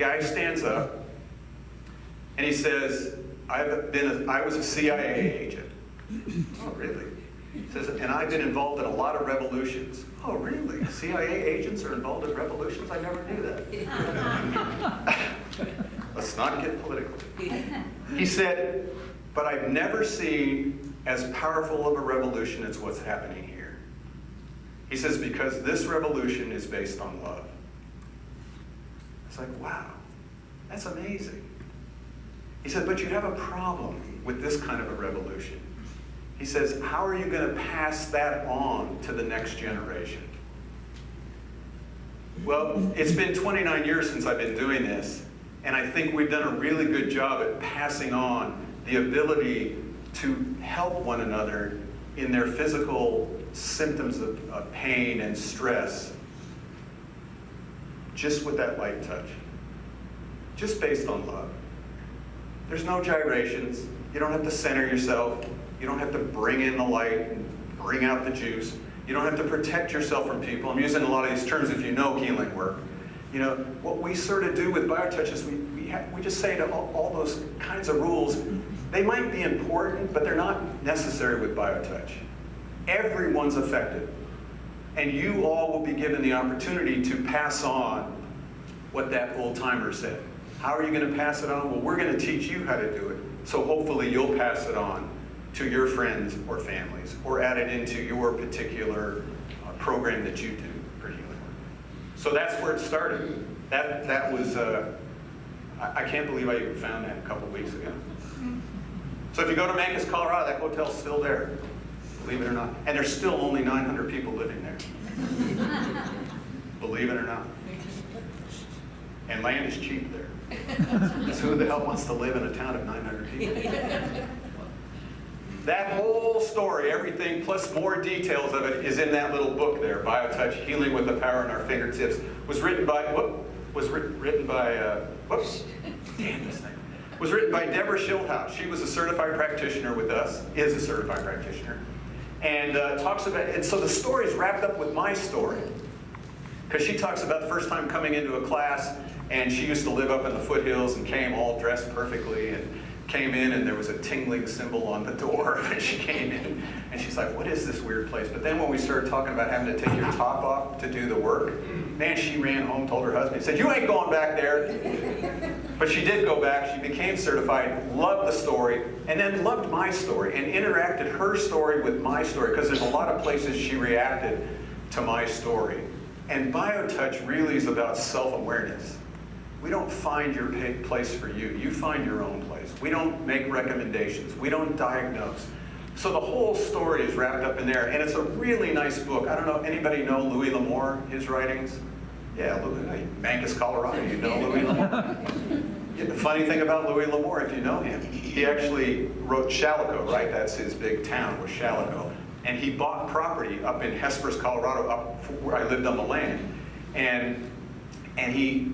guy stands up and he says, I was a CIA agent. Oh, really? He says, and I've been involved in a lot of revolutions. Oh, really? CIA agents are involved in revolutions? I never knew that. Let's not get political. He said, but I've never seen as powerful of a revolution as what's happening here. He says, because this revolution is based on love. It's like, wow, that's amazing. He said, but you have a problem with this kind of a revolution. He says, how are you going to pass that on to the next generation? Well, it's been 29 years since I've been doing this, and I think we've done a really good job at passing on the ability to help one another in their physical symptoms of pain and stress, just with that light touch, just based on love. There's no gyrations. You don't have to center yourself. You don't have to bring in the light and bring out the juice. You don't have to protect yourself from people. I'm using a lot of these terms if you know healing work. You know, what we sort of do with BioTouch is we just say to all those kinds of rules, they might be important, but they're not necessary with BioTouch. Everyone's affected. And you all will be given the opportunity to pass on what that old-timer said. How are you going to pass it on? Well, we're going to teach you how to do it. So hopefully you'll pass it on to your friends or families, or add it into your particular program that you do for healing work. So that's where it started. That was, I can't believe I even found that a couple of weeks ago. So if you go to Mancos, Colorado, that hotel's still there, believe it or not. And there's still only 900 people living there. Believe it or not. And land is cheap there. Because who the hell wants to live in a town of 900 people? That whole story, everything plus more details of it, is in that little book there, BioTouch: Healing with the Power in Our Fingertips. Was written by Deborah Schildhouse. She was a certified practitioner with us, is a certified practitioner, and talks about. And so the story is wrapped up with my story, because she talks about the first time coming into a class, and she used to live up in the foothills and came all dressed perfectly and came in, and there was a tingling symbol on the door when she came in, and she's like, what is this weird place? But then when we started talking about having to take your top off to do the work, man, she ran home, told her husband, said, you ain't going back there. But she did go back, she became certified, loved the story, and then loved my story, and interacted her story with my story, because there's a lot of places she reacted to my story. And BioTouch really is about self-awareness. We don't find your place for you. You find your own place. We don't make recommendations. We don't diagnose. So the whole story is wrapped up in there, and it's a really nice book. I don't know, anybody know Louis L'Amour, his writings? Yeah, Mancos, Colorado, you know Louis L'Amour. Yeah, the funny thing about Louis L'Amour, if you know him, he actually wrote Chalico, right? That's his big town, was Chalico. And he bought property up in Hesperus, Colorado, up where I lived on the land. And he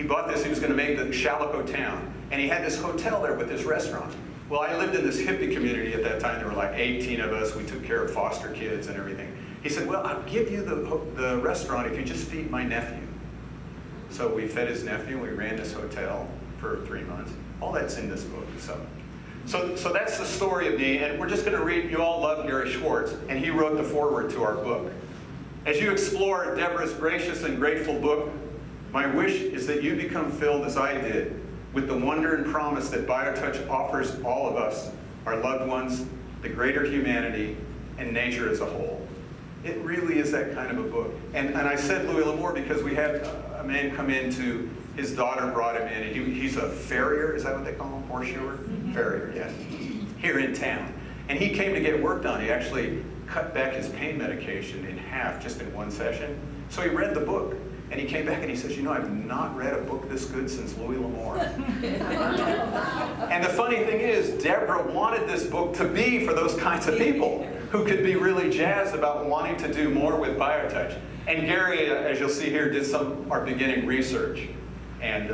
bought this, he was going to make the Chalico town. And he had this hotel there with this restaurant. Well, I lived in this hippie community at that time. There were like 18 of us. We took care of foster kids and everything. He said, well, I'll give you the restaurant if you just feed my nephew. So we fed his nephew, we ran this hotel for 3 months. All that's in this book. So that's the story of me, and we're just going to read. You all love Gary Schwartz, and he wrote the foreword to our book. As you explore Deborah's gracious and grateful book, my wish is that you become filled as I did with the wonder and promise that BioTouch offers all of us, our loved ones, the greater humanity, and nature as a whole. It really is that kind of a book. And I said Louis L'Amour because we had a man come in his daughter brought him in, and he's a farrier, is that what they call him? Horseshoer? Mm-hmm. Farrier, yes. Here in town. And he came to get work done. He actually cut back his pain medication in half just in one session. So he read the book. And he came back and he says, you know, I've not read a book this good since Louis L'Amour. And the funny thing is, Deborah wanted this book to be for those kinds of people who could be really jazzed about wanting to do more with BioTouch. And Gary, as you'll see here, did our beginning research and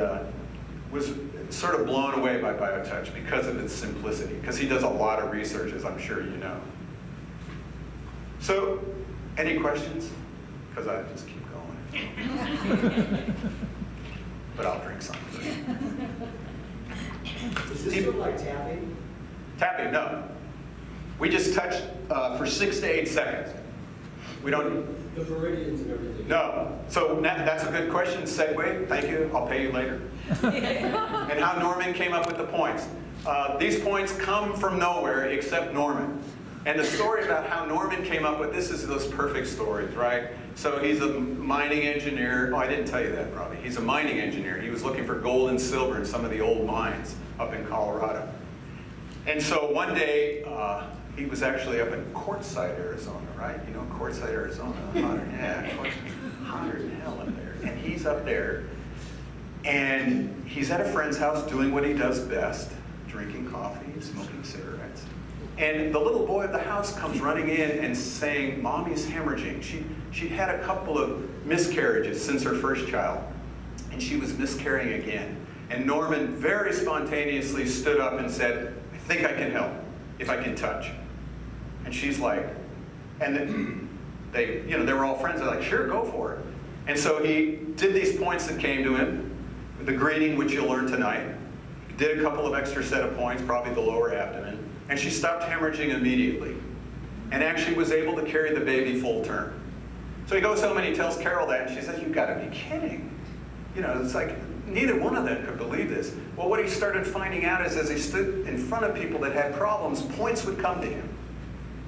was sort of blown away by BioTouch because of its simplicity, because he does a lot of research, as I'm sure you know. So, any questions? Because I just keep going. but I'll drink some first. Is this still like tapping? Tapping, no. We just touch for 6 to 8 seconds. We don't. The meridians and everything. No. So that's a good question. Segue. Thank you. I'll pay you later. And how Norman came up with the points. These points come from nowhere except Norman. And the story about how Norman came up with this is those perfect stories, right? So he's a mining engineer. Oh, I didn't tell you that probably. He's a mining engineer. He was looking for gold and silver in some of the old mines up in Colorado. And so one day, he was actually up in Quartzsite, Arizona, right? You know, Quartzsite, Arizona, hotter than hell up there. And he's up there, and he's at a friend's house doing what he does best, drinking coffee, smoking cigarettes. And the little boy of the house comes running in and saying, Mommy's hemorrhaging. She'd had a couple of miscarriages since her first child, and she was miscarrying again. And Norman very spontaneously stood up and said, I think I can help, if I can touch. And she's like, and they were all friends. They're like, sure, go for it. And so he did these points that came to him, the greeting, which you'll learn tonight. Did a couple of extra set of points, probably the lower abdomen. And she stopped hemorrhaging immediately. And actually was able to carry the baby full term. So he goes home and he tells Carol that, and she says, you've got to be kidding. You know, it's like, neither one of them could believe this. Well, what he started finding out is as he stood in front of people that had problems, points would come to him.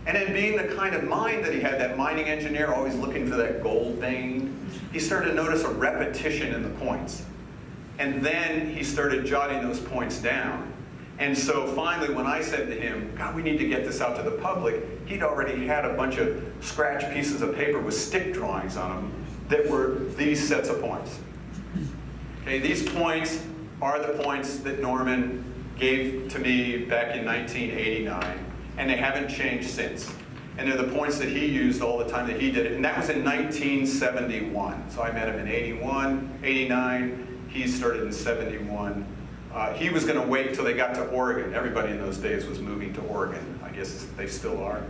And then being the kind of mind that he had, that mining engineer always looking for that gold vein, he started to notice a repetition in the points. And then he started jotting those points down. And so finally, when I said to him, God, we need to get this out to the public, he'd already had a bunch of scratch pieces of paper with stick drawings on them that were these sets of points. Okay, these points are the points that Norman gave to me back in 1989, and they haven't changed since. And they're the points that he used all the time that he did it, and that was in 1971. So I met him in 81, 89, he started in 71. He was going to wait till they got to Oregon. Everybody in those days was moving to Oregon. I guess they still are.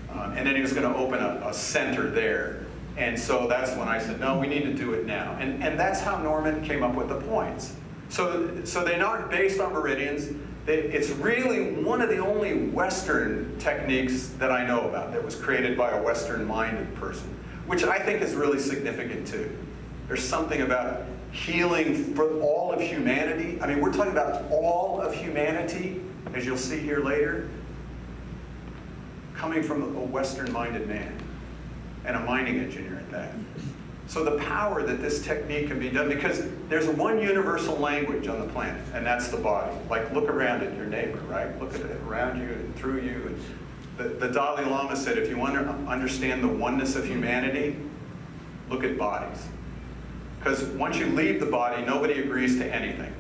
And then he was going to open a center there. And so that's when I said, no, we need to do it now. And that's how Norman came up with the points. So they aren't based on meridians. It's really one of the only Western techniques that I know about that was created by a Western-minded person, which I think is really significant too. There's something about healing for all of humanity. I mean, we're talking about all of humanity, as you'll see here later, coming from a Western-minded man and a mining engineer at that. So the power that this technique can be done, because there's one universal language on the planet, and that's the body. Like, look around at your neighbor, right? Look at it around you and through you. And the Dalai Lama said, if you want to understand the oneness of humanity, look at bodies. Because once you leave the body, nobody agrees to anything.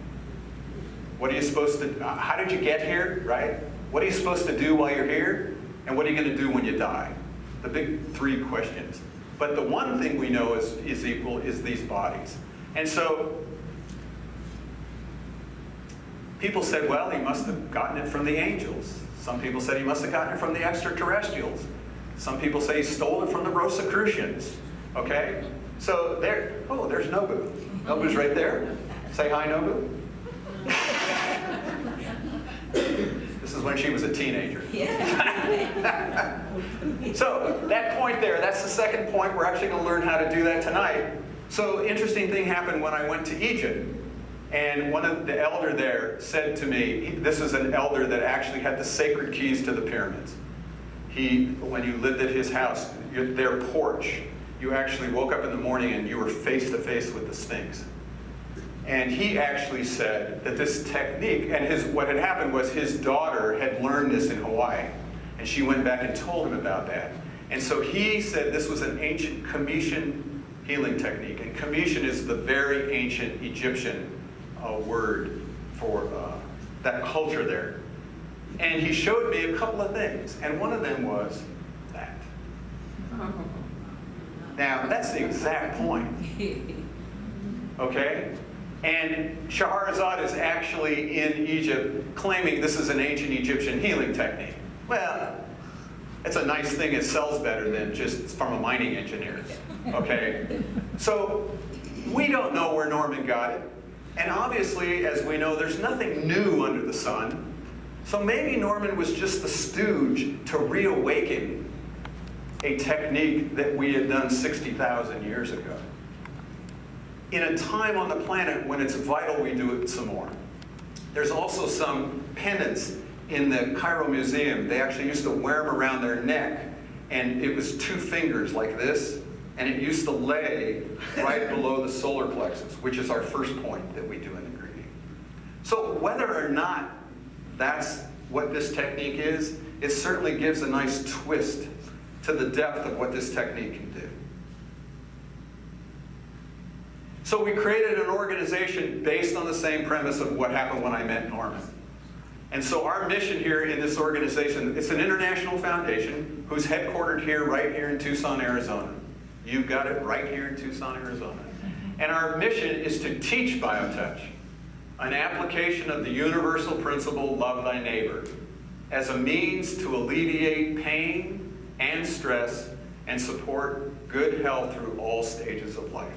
What are you supposed to, how did you get here, right? What are you supposed to do while you're here? And what are you going to do when you die? The big three questions. But the one thing we know is equal is these bodies. And so people said, well, he must have gotten it from the angels. Some people said he must have gotten it from the extraterrestrials. Some people say he stole it from the Rosicrucians. Okay? So there's Nobu. Nobu's right there. Say hi, Nobu. This is when she was a teenager. Yeah. So that point there, that's the second point. We're actually going to learn how to do that tonight. So interesting thing happened when I went to Egypt. And one of the elder there said to me, this is an elder that actually had the sacred keys to the pyramids. When you lived at his house, their porch, you actually woke up in the morning and you were face to face with the Sphinx. And he actually said that this technique, and what had happened was his daughter had learned this in Hawaii. And she went back and told him about that. And so he said this was an ancient Cometian healing technique. And Cometian is the very ancient Egyptian word for that culture there. And he showed me a couple of things. And one of them was that. Now, that's the exact point. Okay? And Shahrazad is actually in Egypt claiming this is an ancient Egyptian healing technique. Well, it's a nice thing. It sells better than just from a mining engineer. Okay? So we don't know where Norman got it. And obviously, as we know, there's nothing new under the sun. So maybe Norman was just the stooge to reawaken a technique that we had done 60,000 years ago. In a time on the planet when it's vital we do it some more. There's also some pendants in the Cairo Museum. They actually used to wear them around their neck, and it was 2 fingers like this, and it used to lay right below the solar plexus, which is our first point that we do in the greeting. So whether or not that's what this technique is, it certainly gives a nice twist to the depth of what this technique can do. So we created an organization based on the same premise of what happened when I met Norman. And so our mission here in this organization, it's an international foundation who's headquartered here, right here in Tucson, Arizona. You've got it right here in Tucson, Arizona. And our mission is to teach BioTouch, an application of the universal principle, love thy neighbor, as a means to alleviate pain and stress and support good health through all stages of life.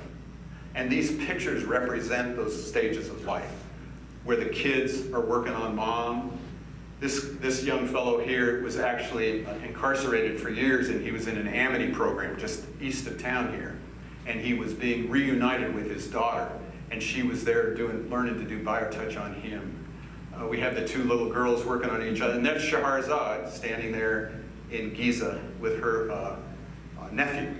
And these pictures represent those stages of life, where the kids are working on mom. This young fellow here was actually incarcerated for years, and he was in an Amity program just east of town here. And he was being reunited with his daughter, and she was there learning to do BioTouch on him. We have the 2 little girls working on each other, and there's Shahrazad standing there in Giza with her nephew.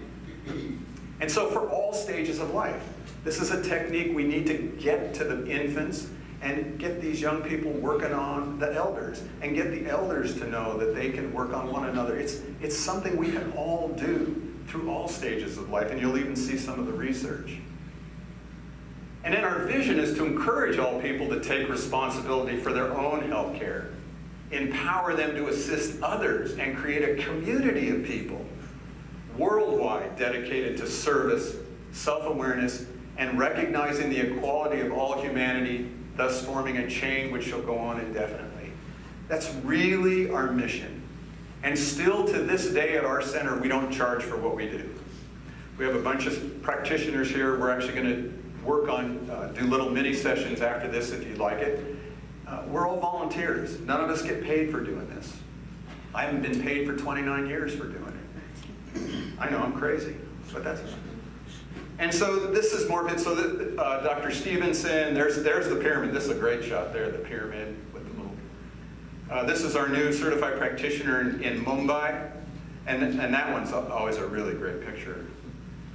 And so for all stages of life, this is a technique we need to get to the infants and get these young people working on the elders and get the elders to know that they can work on one another. It's something we can all do through all stages of life, and you'll even see some of the research. And then our vision is to encourage all people to take responsibility for their own health care, empower them to assist others, and create a community of people worldwide dedicated to service, self-awareness, and recognizing the equality of all humanity, thus forming a chain which shall go on indefinitely. That's really our mission. And still to this day at our center, we don't charge for what we do. We have a bunch of practitioners here. We're actually going to work on, do little mini sessions after this if you'd like it. We're all volunteers. None of us get paid for doing this. I haven't been paid for 29 years for doing it. I know I'm crazy, but that's it. And so this is more of it. So Dr. Stevenson, there's the pyramid. This is a great shot there, the pyramid with the little. This is our new certified practitioner in Mumbai. And that one's always a really great picture.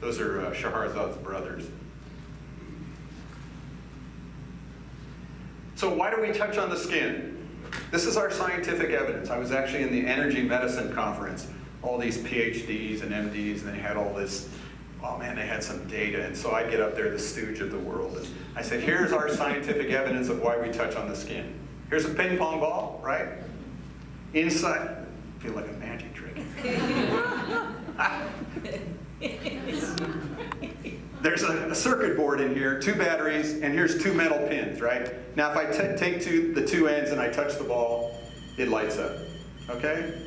Those are Shahrazad's brothers. So why do we touch on the skin? This is our scientific evidence. I was actually in the energy medicine conference. All these PhDs and MDs, and they had all this, oh man, they had some data. And so I get up there, the stooge of the world, and I said, here's our scientific evidence of why we touch on the skin. Here's a ping pong ball, right? Inside, I feel like a magic trick. There's a circuit board in here, 2 batteries, and here's 2 metal pins, right? Now if I take the 2 ends and I touch the ball, it lights up, okay?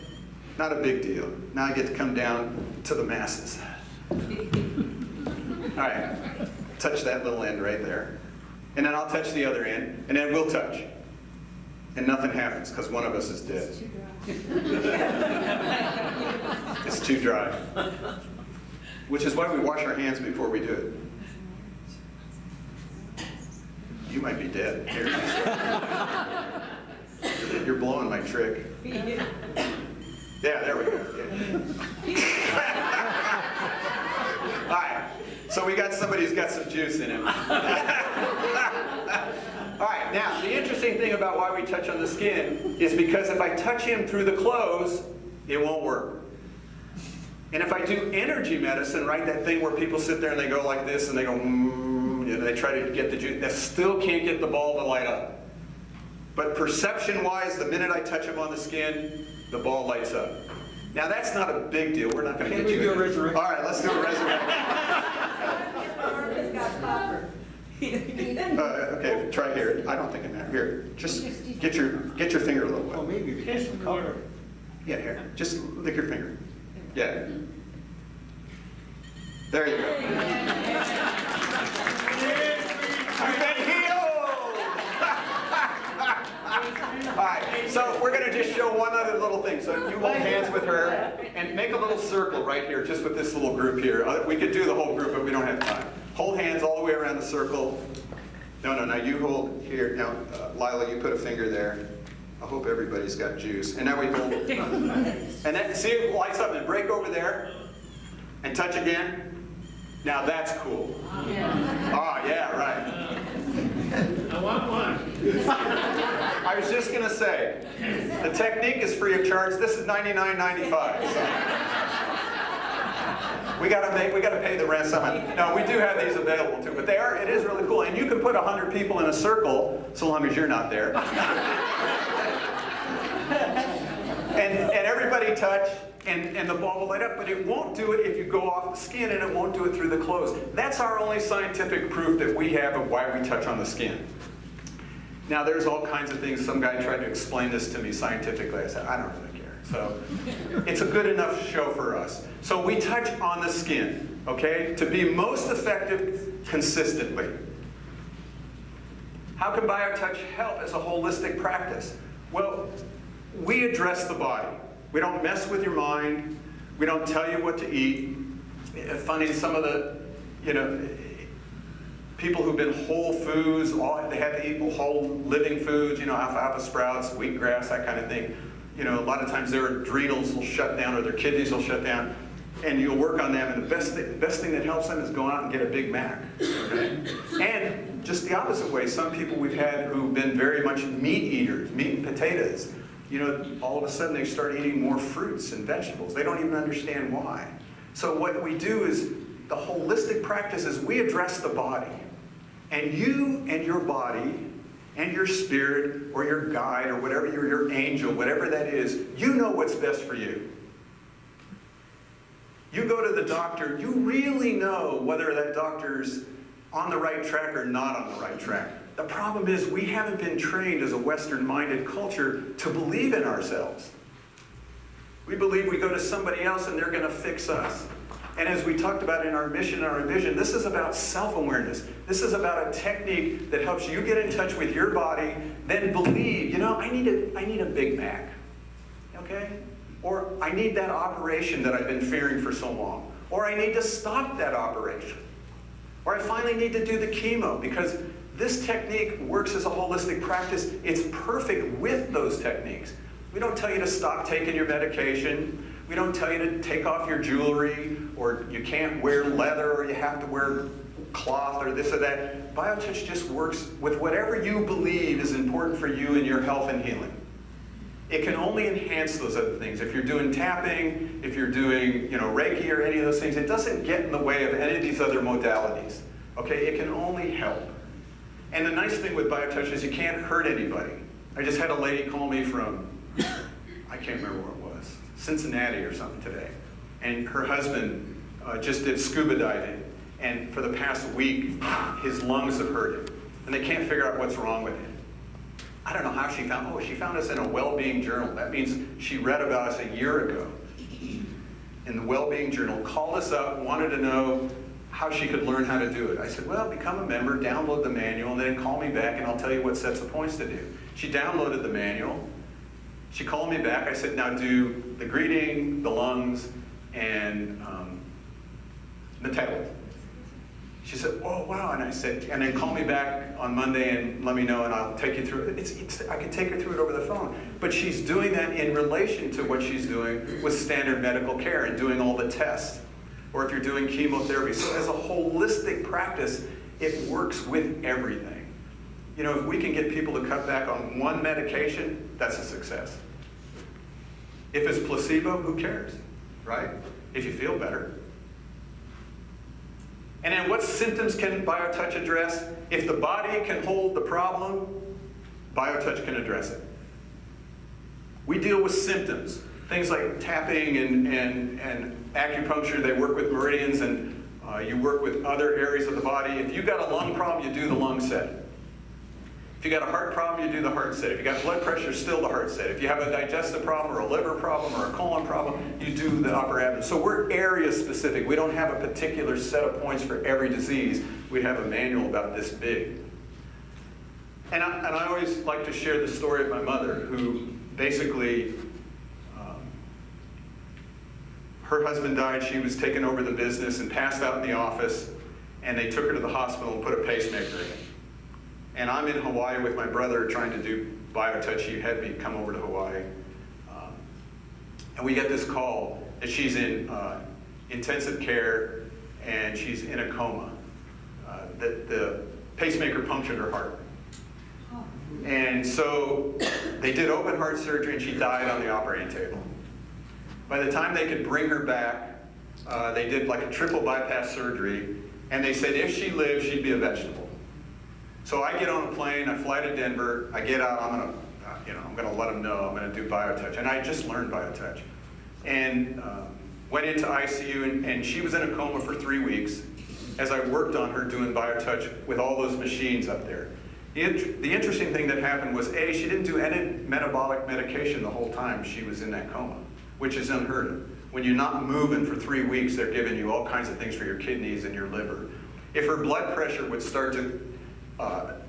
Not a big deal. Now I get to come down to the masses. All right, touch that little end right there. And then I'll touch the other end, and then we'll touch. And nothing happens, because one of us is dead. It's too dry. Which is why we wash our hands before we do it. You might be dead. Here. You're blowing my trick. Yeah, there we go. Yeah. All right, so we got somebody who's got some juice in him. All right, now, the interesting thing about why we touch on the skin is because if I touch him through the clothes, it won't work. And if I do energy medicine, right, that thing where people sit there and they go like this and they go, and they try to get the juice, that still can't get the ball to light up. But perception-wise, the minute I touch him on the skin, the ball lights up. Now that's not a big deal. We're not going to get you. Can we do a resurrection? All right, let's do a resurrection. Okay, try here. I don't think it matters. Here, just get your finger a little wet. Oh, maybe because of color. Yeah, here. Just lick your finger. Yeah. There you go. You've been healed. So we're going to just show one other little thing. So you hold hands with her and make a little circle right here, just with this little group here. We could do the whole group, but we don't have time. Hold hands all the way around the circle. No, now you hold here. Now, Lila, you put a finger there. I hope everybody's got juice. And now we hold. And then see it lights up and break over there. And touch again. Now that's cool. Oh, yeah, right. I want one. I was just going to say, the technique is free of charge. This is $99.95. We got to pay the rent somehow. No, we do have these available too, but it is really cool. And you can put 100 people in a circle, so long as you're not there. and everybody touch, and the ball will light up, but it won't do it if you go off the skin, and it won't do it through the clothes. That's our only scientific proof that we have of why we touch on the skin. Now, there's all kinds of things. Some guy tried to explain this to me scientifically. I said, I don't really care. So it's a good enough show for us. So we touch on the skin, okay, to be most effective consistently. How can BioTouch help as a holistic practice? Well, we address the body. We don't mess with your mind. We don't tell you what to eat. Funny, some of the, people who've been whole foods, they have to eat whole living foods, alfalfa sprouts, wheatgrass, that kind of thing. A lot of times their adrenals will shut down or their kidneys will shut down, and you'll work on them, and the best thing that helps them is go out and get a Big Mac. Okay? And just the opposite way, some people we've had who've been very much meat eaters, meat and potatoes, all of a sudden they start eating more fruits and vegetables. They don't even understand why. So what we do is, the holistic practice is we address the body. And you and your body and your spirit or your guide or whatever, your angel, whatever that is, you know what's best for you. You go to the doctor, you really know whether that doctor's on the right track or not on the right track. The problem is we haven't been trained as a Western-minded culture to believe in ourselves. We believe we go to somebody else and they're going to fix us. And as we talked about in our mission and our vision, this is about self-awareness. This is about a technique that helps you get in touch with your body, then believe, I need a Big Mac, okay? Or I need that operation that I've been fearing for so long. Or I need to stop that operation. Or I finally need to do the chemo, because this technique works as a holistic practice. It's perfect with those techniques. We don't tell you to stop taking your medication. We don't tell you to take off your jewelry, or you can't wear leather, or you have to wear cloth, or this or that. BioTouch just works with whatever you believe is important for you in your health and healing. It can only enhance those other things. If you're doing tapping, if you're doing Reiki or any of those things, it doesn't get in the way of any of these other modalities. Okay, it can only help. And the nice thing with BioTouch is you can't hurt anybody. I just had a lady call me from, I can't remember where it was, Cincinnati or something today. And her husband just did scuba diving. And for the past week, his lungs have hurt him. And they can't figure out what's wrong with him. I don't know how she found us in a well-being journal. That means she read about us a year ago in the well-being journal, called us up, wanted to know how she could learn how to do it. I said, well, become a member, download the manual, and then call me back and I'll tell you what sets of points to do. She downloaded the manual. She called me back. I said, now do the greeting, the lungs, and the title. She said, oh, wow. And I said, and then call me back on Monday and let me know, and I'll take you through it. I can take her through it over the phone. But she's doing that in relation to what she's doing with standard medical care and doing all the tests. Or if you're doing chemotherapy. So as a holistic practice, it works with everything. If we can get people to cut back on one medication, that's a success. If it's placebo, who cares, right? If you feel better. And then what symptoms can BioTouch address? If the body can hold the problem, BioTouch can address it. We deal with symptoms. Things like tapping and acupuncture, they work with meridians, and you work with other areas of the body. If you've got a lung problem, you do the lung set. If you got a heart problem, you do the heart set. If you got blood pressure, still the heart set. If you have a digestive problem or a liver problem or a colon problem, you do the upper abdomen. So we're area specific. We don't have a particular set of points for every disease. We have a manual about this big. And I always like to share the story of my mother, who basically, her husband died, she was taking over the business and passed out in the office, and they took her to the hospital and put a pacemaker in. And I'm in Hawaii with my brother trying to do BioTouch. He had me come over to Hawaii. And we get this call that she's in intensive care and she's in a coma. That the pacemaker punctured her heart. And so they did open heart surgery and she died on the operating table. By the time they could bring her back, they did like a triple bypass surgery, and they said if she lived, she'd be a vegetable. So I get on a plane, I fly to Denver, I get out, I'm gonna let them know I'm gonna do BioTouch. And I just learned BioTouch. And went into ICU, and she was in a coma for 3 weeks as I worked on her doing BioTouch with all those machines up there. The interesting thing that happened was, A, she didn't do any metabolic medication the whole time she was in that coma, which is unheard of. When you're not moving for 3 weeks, they're giving you all kinds of things for your kidneys and your liver. If her blood pressure would start to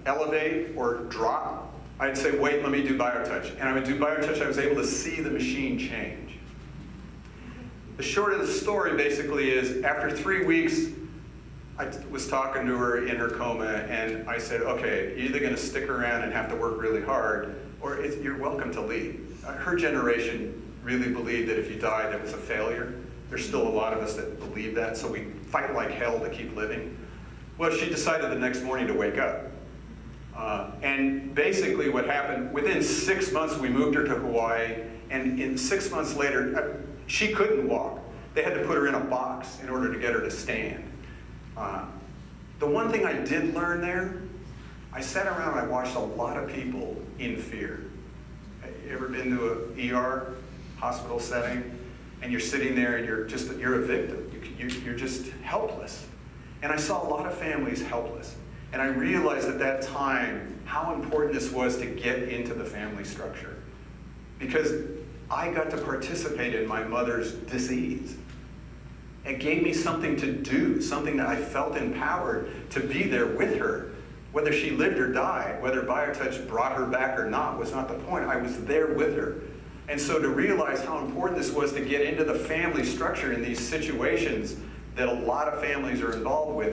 elevate or drop, I'd say, wait, let me do BioTouch. And I would do BioTouch, I was able to see the machine change. The short of the story basically is, after 3 weeks, I was talking to her in her coma, and I said, okay, you're either going to stick around and have to work really hard, or you're welcome to leave. Her generation really believed that if you died, it was a failure. There's still a lot of us that believe that, so we fight like hell to keep living. Well, she decided the next morning to wake up. And basically what happened, within 6 months we moved her to Hawaii, and in 6 months later, she couldn't walk. They had to put her in a box in order to get her to stand. The one thing I did learn there, I sat around and I watched a lot of people in fear. You ever been to an ER hospital setting, and you're sitting there and you're a victim. You're just helpless. And I saw a lot of families helpless. And I realized at that time how important this was to get into the family structure. Because I got to participate in my mother's disease. It gave me something to do, something that I felt empowered to be there with her. Whether she lived or died, whether BioTouch brought her back or not was not the point. I was there with her. And so to realize how important this was to get into the family structure in these situations that a lot of families are involved with,